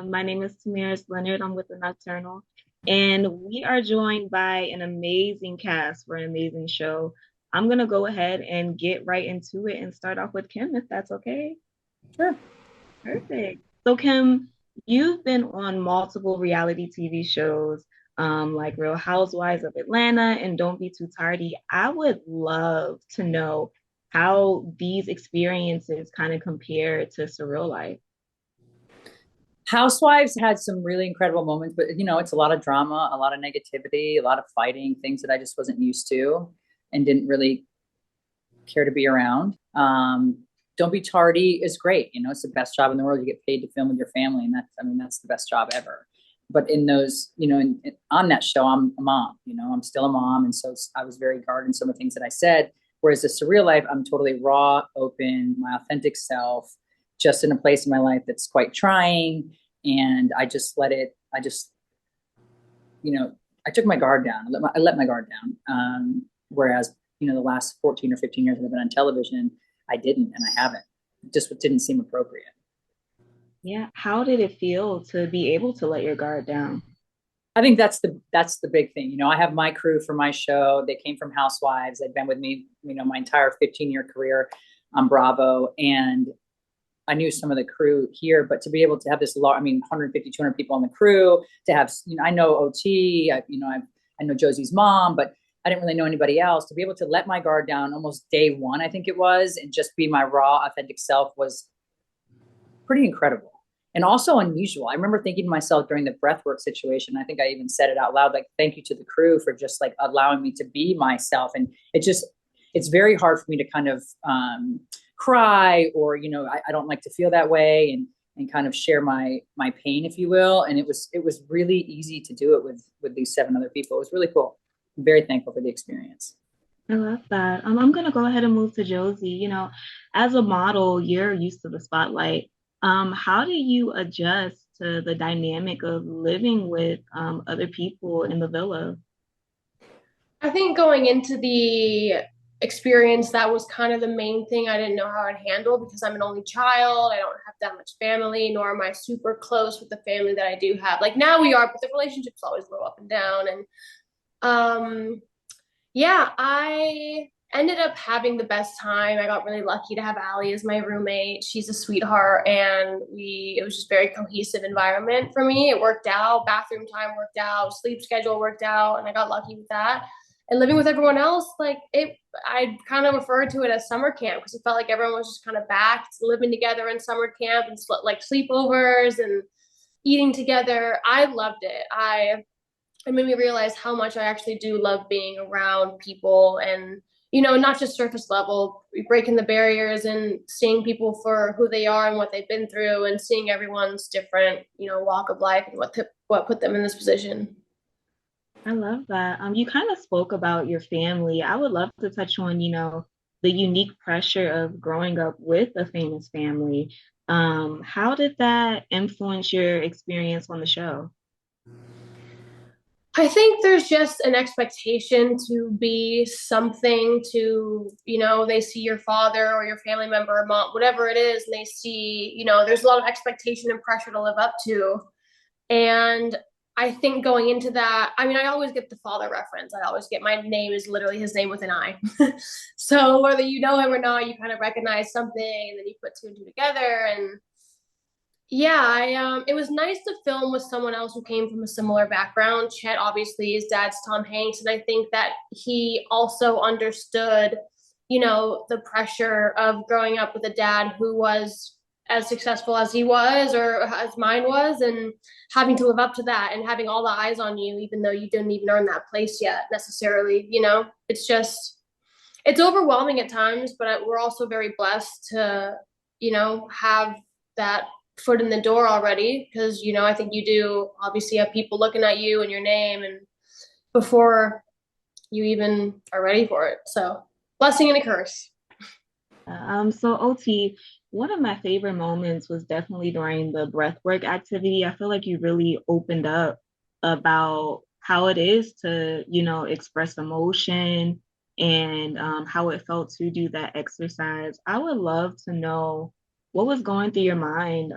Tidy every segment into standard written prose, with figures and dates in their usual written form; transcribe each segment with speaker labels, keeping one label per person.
Speaker 1: My name is Tamiris Leonard. I'm with the Nocturnal, and we are joined by an amazing cast for an amazing show. I'm gonna go ahead and get right into it and start off with Kim, if that's okay.
Speaker 2: Sure.
Speaker 1: Perfect. So, Kim, you've been on multiple reality TV shows, like Real Housewives of Atlanta and Don't Be Too Tardy. I would love to know how these experiences kind of compare to Surreal Life.
Speaker 2: Housewives had some really incredible moments, but it's a lot of drama, a lot of negativity, a lot of fighting, things that I just wasn't used to and didn't really care to be around. Don't be tardy is great. It's the best job in the world. You get paid to film with your family, and that's the best job ever. But in those, on that show, I'm a mom. I'm still a mom, and so I was very guarded in some of the things that I said. Whereas the surreal life, I'm totally raw, open, my authentic self, just in a place in my life that's quite trying, and I just let it. You know, I took my guard down. I let my guard down. Whereas, the last 14 or 15 years that I've been on television, I didn't, and I haven't. It just didn't seem appropriate.
Speaker 1: Yeah. How did it feel to be able to let your guard down?
Speaker 2: I think that's the big thing. I have my crew for my show. They came from Housewives. They've been with me, my entire 15-year career on Bravo, and I knew some of the crew here, but to be able to have this law, 150, 200 people on the crew, to have, I know OT, I know Josie's mom, but I didn't really know anybody else. To be able to let my guard down almost day one, I think it was, and just be my raw, authentic self was pretty incredible and also unusual. I remember thinking to myself during the breathwork situation, I think I even said it out loud, like, thank you to the crew for just like allowing me to be myself. And it's very hard for me to kind of cry or, I don't like to feel that way and kind of share my pain, if you will. And it was really easy to do it with these seven other people. It was really cool. I'm very thankful for the experience.
Speaker 1: I love that. I'm gonna go ahead and move to Josie. As a model, you're used to the spotlight. How do you adjust to the dynamic of living with other people in the villa?
Speaker 3: I think going into the experience, that was kind of the main thing I didn't know how I'd handle because I'm an only child. I don't have that much family, nor am I super close with the family that I do have. Like now we are, but the relationships always go up and down. And um, yeah, I ended up having the best time. I got really lucky to have Allie as my roommate. She's a sweetheart, and it was just very cohesive environment for me. It worked out. Bathroom time worked out. Sleep schedule worked out, and I got lucky with that. And living with everyone else, like it, I kind of referred to it as summer camp because it felt like everyone was just kind of back to living together in summer camp and like sleepovers and eating together. I loved it. It made me realize how much I actually do love being around people and, not just surface level, breaking the barriers and seeing people for who they are and what they've been through and seeing everyone's different, walk of life and what put them in this position.
Speaker 1: I love that. You kind of spoke about your family. I would love to touch on, the unique pressure of growing up with a famous family. How did that influence your experience on the show?
Speaker 3: I think there's just an expectation to be something to, they see your father or your family member or mom, whatever it is, and they see, there's a lot of expectation and pressure to live up to. And I think going into that, I always get the father reference. I always get my name is literally his name with an I. So whether you know him or not, you kind of recognize something and then you put two and two together. And yeah, it was nice to film with someone else who came from a similar background. Chet obviously his dad's Tom Hanks, and I think that he also understood, the pressure of growing up with a dad who was as successful as he was or as mine was, and having to live up to that and having all the eyes on you, even though you didn't even earn that place yet necessarily. It's just it's overwhelming at times, but we're also very blessed to, have that foot in the door already because I think you do obviously have people looking at you and your name and before you even are ready for it. So blessing and a curse.
Speaker 1: So OT, one of my favorite moments was definitely during the breathwork activity. I feel like you really opened up about how it is to, express emotion and how it felt to do that exercise. I would love to know what was going through your mind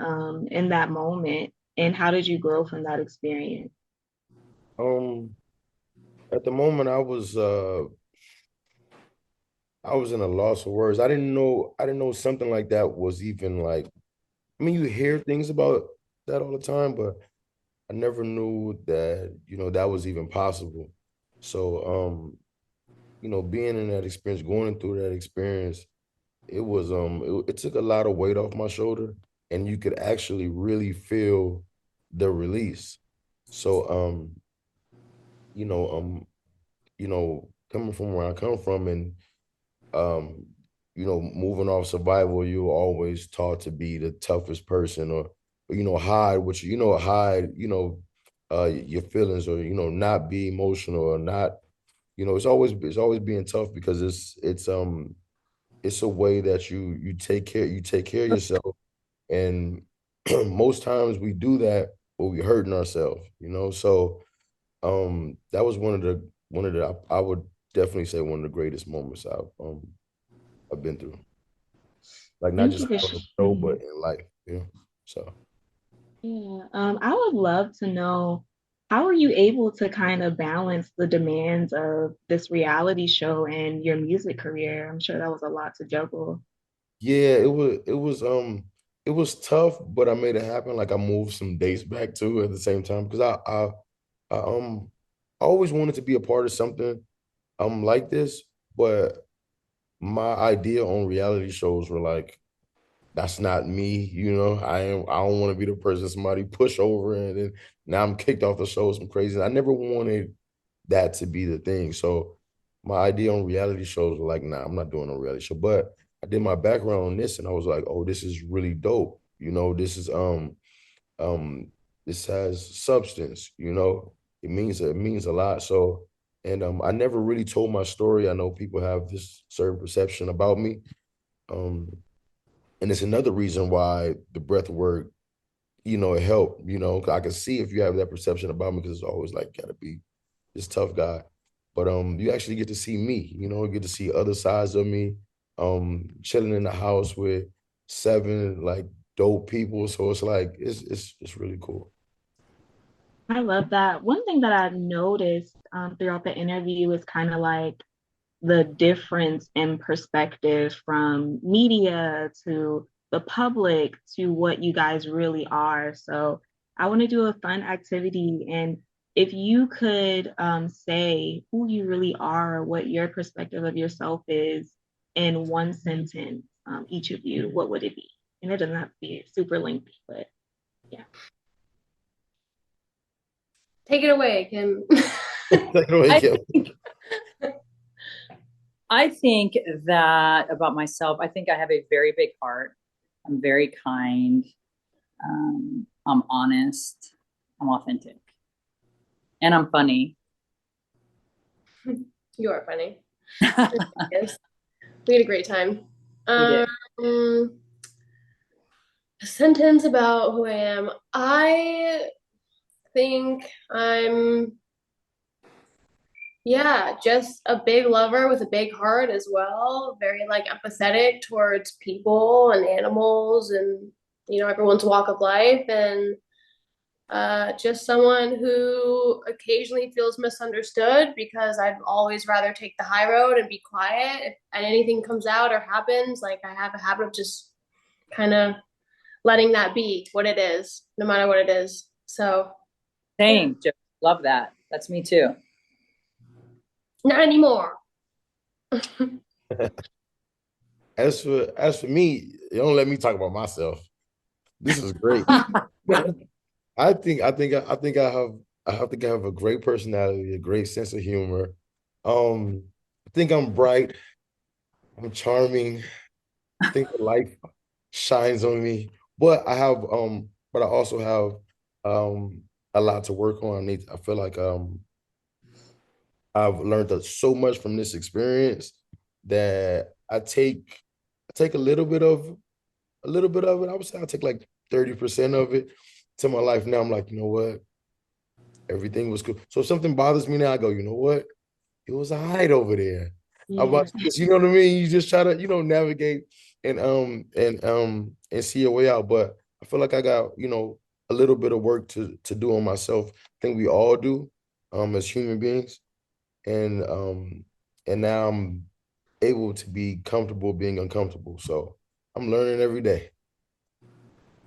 Speaker 1: in that moment and how did you grow from that experience?
Speaker 4: Um, at the moment, I was in a loss of words. I didn't know something like that was even like. I mean, you hear things about that all the time, but I never knew that that was even possible. So, being in that experience, going through that experience, it took a lot of weight off my shoulder, and you could actually really feel the release. So, you know, um, coming from where I come from and um, moving off survival, you're always taught to be the toughest person or hide what hide, your feelings or, not be emotional or not, it's always being tough because it's a way that you take care of yourself. And most times we do that, but we hurting ourselves, So that was one of the I would definitely say one of the greatest moments I've been through. Like not
Speaker 1: Thank you
Speaker 4: just
Speaker 1: for
Speaker 4: on the show,
Speaker 1: mhm.
Speaker 4: but in life, So
Speaker 1: Yeah, I would love to know how are you able to kind of balance the demands of this reality show and your music career? I'm sure that was a lot to juggle.
Speaker 4: yeah, it was tough, but I made it happen. Like I moved some dates back too at the same time because I always wanted to be a part of something like this, but my idea on reality shows were like that's not me, I don't want to be the person somebody push over and then now I'm kicked off the show, some crazy. I never wanted that to be the thing. So my idea on reality shows were like, nah, I'm not doing a reality show. But I did my background on this and I was like, oh, this is really dope. This is um this has substance, it means a lot. So and I never really told my story. I know people have this certain perception about me. Um, and it's another reason why the breath work, it helped, I can see if you have that perception about me because it's always like gotta be this tough guy. But you actually get to see me, get to see other sides of me, chilling in the house with seven like dope people. So it's like it's really cool.
Speaker 1: I love that. One thing that I've noticed throughout the interview is kind of like the difference in perspective from media to the public to what you guys really are. So I want to do a fun activity. And if you could say who you really are, what your perspective of yourself is in one sentence, each of you, what would it be? And it doesn't have to be super lengthy, but yeah.
Speaker 3: Take it away, Kim.
Speaker 4: Take it away,
Speaker 2: I
Speaker 4: Kim.
Speaker 2: think I think that about myself, I think I have a very big heart. I'm very kind. I'm honest. I'm authentic. And I'm funny.
Speaker 3: You are funny. Yes. We had a great time.
Speaker 2: We did.
Speaker 3: A sentence about who I am. I think I'm, yeah, just a big lover with a big heart as well. Very like empathetic towards people and animals and, everyone's walk of life. And just someone who occasionally feels misunderstood because I'd always rather take the high road and be quiet. If and anything comes out or happens, like I have a habit of just kind of letting that be what it is, no matter what it is. So, yeah,
Speaker 2: Same. Just love that. That's me too.
Speaker 3: not anymore.
Speaker 4: As for me, you don't let me talk about myself. This is great. I think I have a great personality, a great sense of humor. I think I'm bright, I'm charming. I think the light shines on me. But I also have a lot to work on. I feel like I've learned so much from this experience that I take a little bit of it. I would say I take like 30% of it to my life now. I'm like, you know what? Everything was cool. So if something bothers me now, I go, you know what? It was a hide over there. How
Speaker 1: Yeah.
Speaker 4: about this? You know what I mean? You just try to, navigate and see your way out. But I feel like I got, a little bit of work to do on myself. I think we all do, as human beings. And now I'm able to be comfortable being uncomfortable. So I'm learning every day.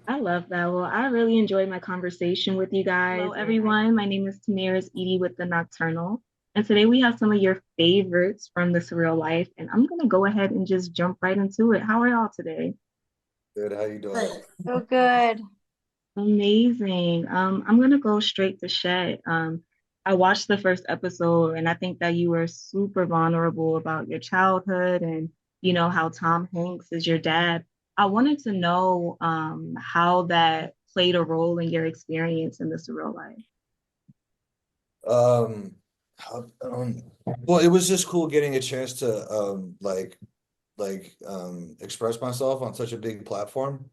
Speaker 1: I love that. Well, I really enjoyed my conversation with you guys. Hello, everyone. My name is Tamiris Edie with the Nocturnal. And today we have some of your favorites from the Surreal Life. And I'm going to go ahead and just jump right into it. How are y'all today?
Speaker 5: Good. How you doing?
Speaker 6: So good.
Speaker 1: Amazing. I'm going to go straight to Chet. I watched the first episode and I think that you were super vulnerable about your childhood and, how Tom Hanks is your dad. I wanted to know how that played a role in your experience in the Surreal Life.
Speaker 5: Um, well, it was just cool getting a chance to express myself on such a big platform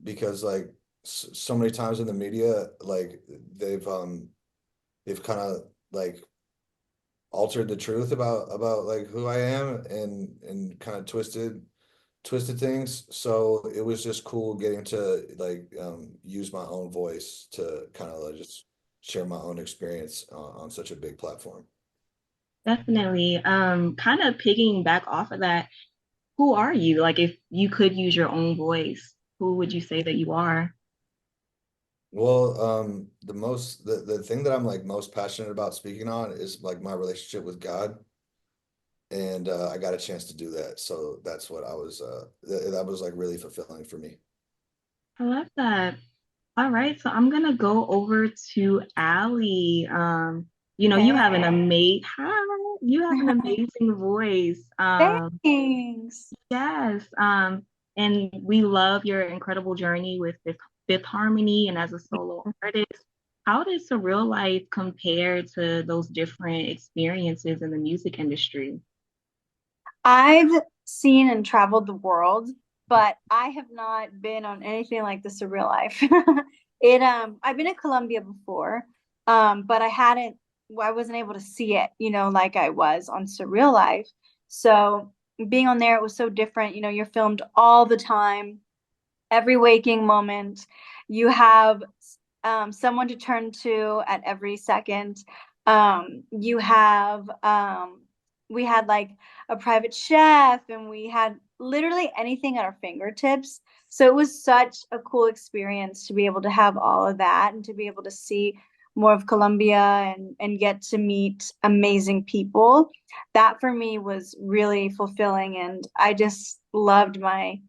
Speaker 5: because like so many times in the media, like they've kind of like altered the truth about like who I am and kind of twisted things. So it was just cool getting to like use my own voice to kind of like just share my own experience on such a big platform.
Speaker 1: Definitely. Kind of picking back off of that, who are you? Like, if you could use your own voice, who would you say that you are?
Speaker 5: Well, the thing that I'm like most passionate about speaking on is like my relationship with God. And I got a chance to do that. So that's what I was that was like really fulfilling for me.
Speaker 1: I love that. All right, so I'm gonna go over to Allie. You have an amazing voice.
Speaker 6: Thanks.
Speaker 1: Yes. And we love your incredible journey with Fifth Harmony and as a solo artist. How does Surreal Life compare to those different experiences in the music industry?
Speaker 6: I've seen and traveled the world, but I have not been on anything like the Surreal Life. I've been in Colombia before, but I wasn't able to see it, like I was on Surreal Life. So being on there, it was so different. You're filmed all the time, every waking moment. You have someone to turn to at every second. You have we had like a private chef, and we had literally anything at our fingertips. So it was such a cool experience to be able to have all of that and to be able to see more of Colombia and get to meet amazing people. That for me was really fulfilling, and I just loved my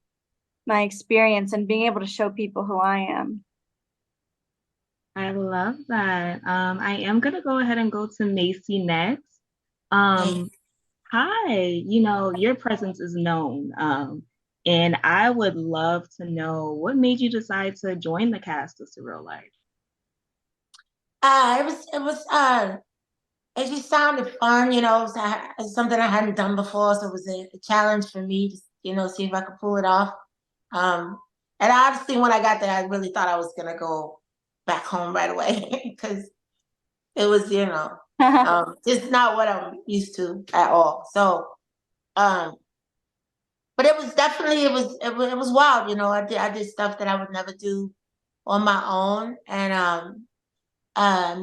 Speaker 6: experience and being able to show people who I am.
Speaker 1: I love that. I am gonna go ahead and go to Macy next. Um, Hi, your presence is known. And I would love to know what made you decide to join the cast of Surreal Life.
Speaker 7: It just sounded fun, it's something I hadn't done before, so it was a challenge for me to, see if I could pull it off. And honestly, when I got there, I really thought I was gonna go back home right away because it was, just not what I'm used to at all. So, um, but it was definitely it was wild, I did stuff that I would never do on my own, and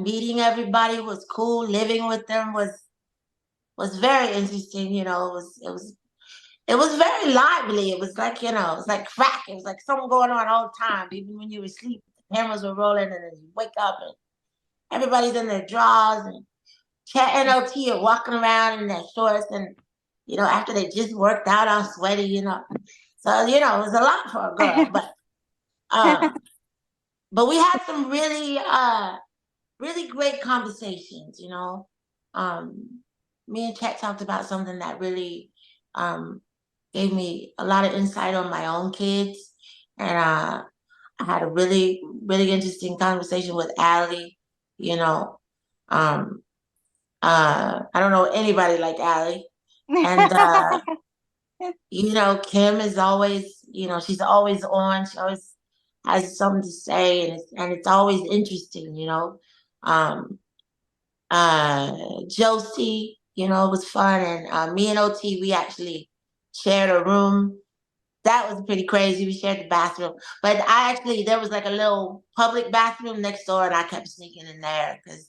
Speaker 7: meeting everybody was cool. Living with them was very interesting. It was very lively. It was like it was like crack. It was like something going on all the time. Even when you were asleep, the cameras were rolling, and then you wake up and everybody's in their drawers, and Chet and OT are walking around in their shorts, and after they just worked out, all sweaty. So it was a lot for a girl, um, but we had some really great conversations. Me and Chet talked about something that really gave me a lot of insight on my own kids. And I had a really, really interesting conversation with Allie. You know, um, I don't know anybody like Allie. And, Kim is always, she's always on. She always has something to say, and it's always interesting. Um, Josie, it was fun. And me and OT, we actually shared a room that was pretty crazy. We shared the bathroom, but there was like a little public bathroom next door, and I kept sneaking in there because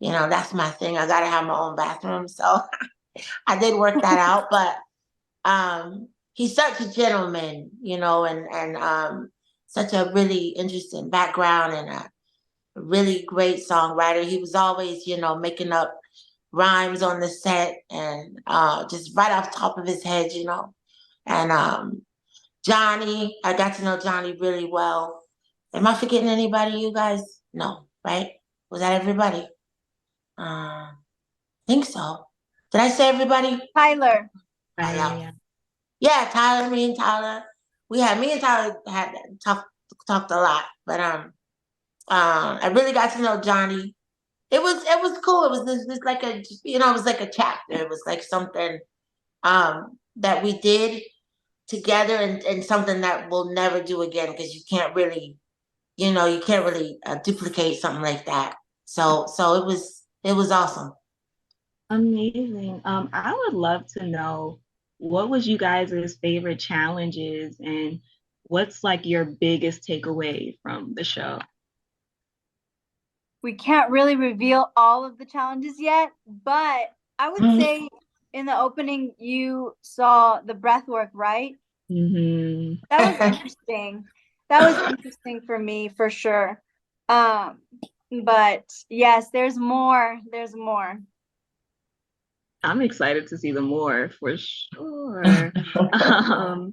Speaker 7: that's my thing. I gotta have my own bathroom, so I did work that out. But he's such a gentleman, and such a really interesting background and a really great songwriter. He was always, making up rhymes on the set and just right off the top of his head. And Johnny, I got to know Johnny really well. Am I forgetting anybody, you guys? No, right? Was that everybody? I think so. Did I say everybody?
Speaker 6: Tyler.
Speaker 1: Tyler, yeah.
Speaker 7: Yeah, Tyler, me and Tyler. Me and Tyler had talked a lot, but I really got to know Johnny. It was cool. It was this like it was like a chapter. It was like something that we did together and something that we'll never do again because you can't really duplicate something like that. So it was awesome.
Speaker 1: Amazing. I would love to know what was you guys' favorite challenges and what's like your biggest takeaway from the show?
Speaker 6: We can't really reveal all of the challenges yet, but I would say in the opening you saw the breath work, right?
Speaker 1: Mm-hmm.
Speaker 6: That was interesting. That was interesting for me for sure. But yes, there's more. There's more.
Speaker 1: I'm excited to see the more for sure. Um,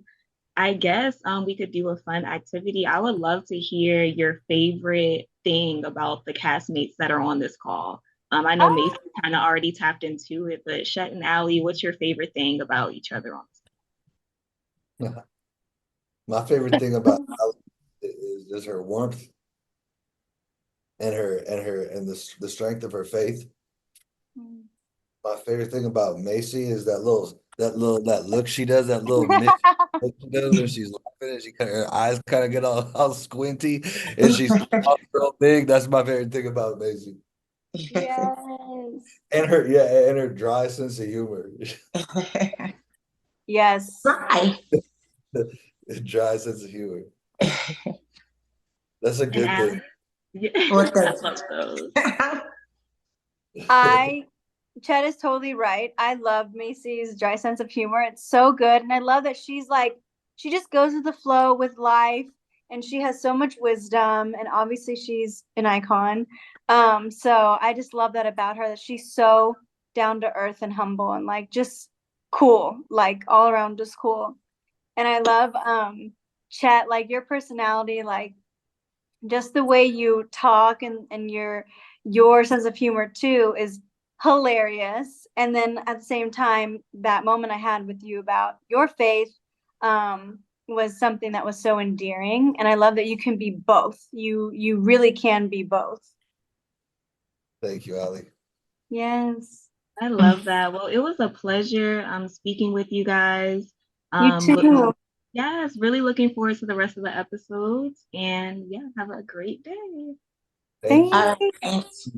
Speaker 1: I guess we could do a fun activity. I would love to hear your favorite thing about the castmates that are on this call. I know Macy kind of already tapped into it, but Chet and Allie, what's your favorite thing about each other on this?
Speaker 5: My favorite thing about Allie is just her warmth and the strength of her faith. My favorite thing about Macy is that look she does, that little look she does when she's laughing and her eyes kind of get all squinty and she's real big. That's my favorite thing about Macy.
Speaker 6: Yes.
Speaker 5: And her dry sense of humor.
Speaker 6: Yes.
Speaker 7: Hi.
Speaker 5: Dry sense of humor. That's a
Speaker 1: And
Speaker 5: good thing.
Speaker 1: Yeah,
Speaker 7: What
Speaker 1: I
Speaker 7: the-
Speaker 1: love those.
Speaker 6: Chet is totally right. I love Macy's dry sense of humor. It's so good. And I love that she just goes with the flow with life and she has so much wisdom. And obviously she's an icon. So I just love that about her, that she's so down to earth and humble and like just cool, like all around just cool. And I love Chet, like your personality, like just the way you talk and your sense of humor too is hilarious. And then at the same time, that moment I had with you about your faith was something that was so endearing. And I love that you can be both. You really can be both.
Speaker 5: Thank you, Allie.
Speaker 6: Yes.
Speaker 1: I love that. Well, it was a pleasure speaking with you guys.
Speaker 6: You too.
Speaker 1: Yes, really looking forward to the rest of the episodes. And yeah, have a great day.
Speaker 5: Thank you.
Speaker 7: Thanks.